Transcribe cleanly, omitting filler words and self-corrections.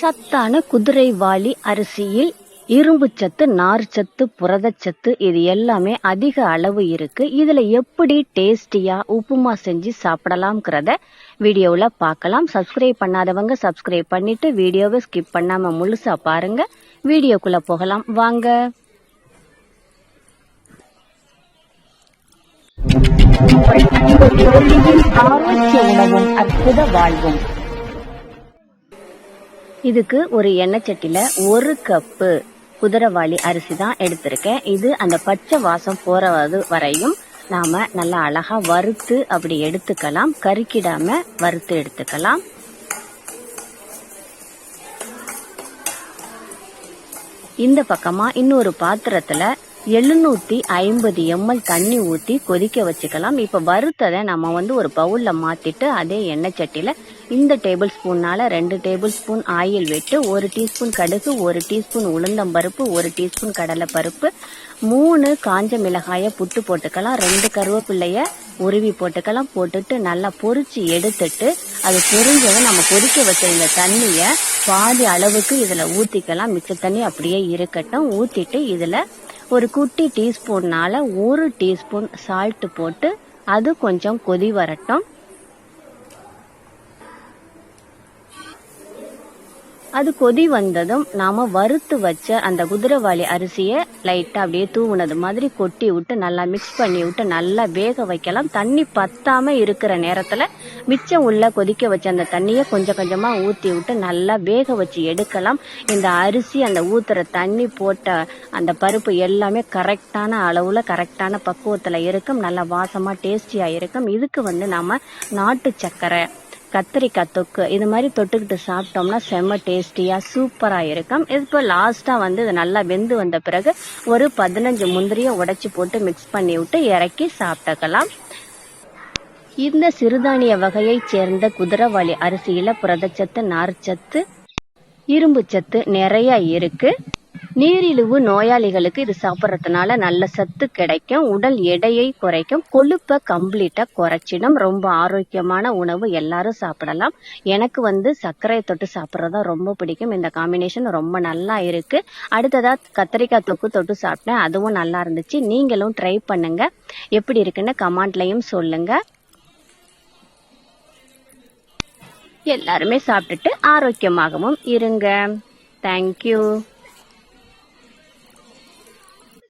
சத்தான குதிரைவாலி அரிசியில் இரும்புச்சத்து, நார்ச்சத்து, புரதச்சத்து இது எல்லாமே அதிக அளவு இருக்கு. இதுல எப்படி டேஸ்டியா உப்புமா செஞ்சு சாப்பிடலாம்ங்கிறத வீடியோவில் பார்க்கலாம். சப்ஸ்கிரைப் பண்ணாதவங்க சப்ஸ்கிரைப் பண்ணிட்டு வீடியோவை ஸ்கிப் பண்ணாம முழுசா பாருங்க. வீடியோக்குள்ள போகலாம் வாங்க. ஆரோக்கிய உணவும் அற்புத வாழ்வும். இதுக்கு ஒரு எண்ணெய் சட்டியில 1 கப்பு குதிரைவாலி அரிசி தான் எடுத்திருக்கேன். இது அந்த பச்சை வாசம் போறது வரையும் நாம நல்லா அழகா வறுத்து அப்படி எடுத்துக்கலாம். கருக்கிடாம வறுத்து எடுத்துக்கலாம். இந்த பக்கமா இன்னொரு பாத்திரத்துல 750 ml தண்ணி ஊத்தி கொதிக்க வச்சுக்கலாம். இப்ப வறுத்ததை நம்ம ஒரு பவுல்ல மாத்திட்டு அதே எண்ணெய் சட்டியில இந்த டேபிள் ஸ்பூன்னால 2 டேபிள் ஸ்பூன் ஆயில் விட்டு 1 டீஸ்பூன் கடுகு, 1 டீஸ்பூன் உளுந்தம்பருப்பு, 1 டீஸ்பூன் கடலைப்பருப்பு, 3 காஞ்ச மிளகாய புட்டு போட்டுக்கலாம். 2 கருவேப்பிள்ளைய உருவி போட்டுக்கலாம். போட்டுட்டு நல்லா பொரிச்சு எடுத்துட்டு அது பொரிஞ்சதை நம்ம கொதிக்க வச்சிருந்த தண்ணிய பாதி அளவுக்கு இதுல ஊத்திக்கலாம். மிச்ச தண்ணி அப்படியே இருக்கட்டும். ஊத்திட்டு இதுல ஒரு குட்டி டீஸ்பூன்னால 1 டீஸ்பூன் சால்ட் போட்டு அது கொஞ்சம் கொதி வரட்டும். அது கொதி வந்ததும் நாம வறுத்து வச்ச அந்த குதிரைவாலி அரிசியை லைட்டா அப்படியே தூவுனது மாதிரி கொட்டி விட்டு நல்லா மிக்ஸ் பண்ணி விட்டு நல்லா வேக வைக்கலாம். தண்ணி பத்தாம இருக்கிற நேரத்துல மிச்சம் உள்ள கொதிக்க வச்ச அந்த தண்ணியை கொஞ்சம் கொஞ்சமா ஊத்தி விட்டு நல்லா வேக வச்சு எடுக்கலாம். இந்த அரிசி, அந்த ஊத்துற தண்ணி போட்ட அந்த பருப்பு எல்லாமே கரெக்டான அளவுல கரெக்டான பக்குவத்துல இருக்கும். நல்லா வாசமா டேஸ்டியா இருக்கும். இதுக்கு நாம நாட்டு சக்கரை, கத்திரிக்காய் தொக்கு இது மாதிரி தொட்டுக்கிட்டு சாப்பிட்டோம்னா செம்ம டேஸ்டியா சூப்பரா இருக்கும். இப்போ லாஸ்டா இது நல்லா வெந்து வந்த பிறகு ஒரு 15 முந்திரியை உடைச்சு போட்டு மிக்ஸ் பண்ணி விட்டு இறக்கி சாப்பிட்டுக்கலாம். இந்த சிறுதானிய வகையை சேர்ந்த குதிரைவாலி அரிசியில புரதச்சத்து, நார்ச்சத்து, இரும்பு சத்து நிறைய இருக்கு. நீரிழிவு நோயாளிகளுக்கு இது சாப்பிட்றதுனால நல்ல சத்து கிடைக்கும். உடல் எடையை குறைக்கும். கொழுப்பை கம்ப்ளீட்டா குறைச்சிடும். ரொம்ப ஆரோக்கியமான உணவு, எல்லாரும் சாப்பிடலாம். எனக்கு சர்க்கரையை தொட்டு சாப்பிட்றதா ரொம்ப பிடிக்கும். இந்த காம்பினேஷன் ரொம்ப நல்லா இருக்கு. அடுத்ததா கத்திரிக்காய் தொக்கு தொட்டு சாப்பிட்டேன், அதுவும் நல்லா இருந்துச்சு. நீங்களும் ட்ரை பண்ணுங்க. எப்படி இருக்குன்னு கமெண்ட்லயும் சொல்லுங்க. எல்லாருமே சாப்பிட்டுட்டு ஆரோக்கியமாகவும் இருங்க. தேங்க்யூ.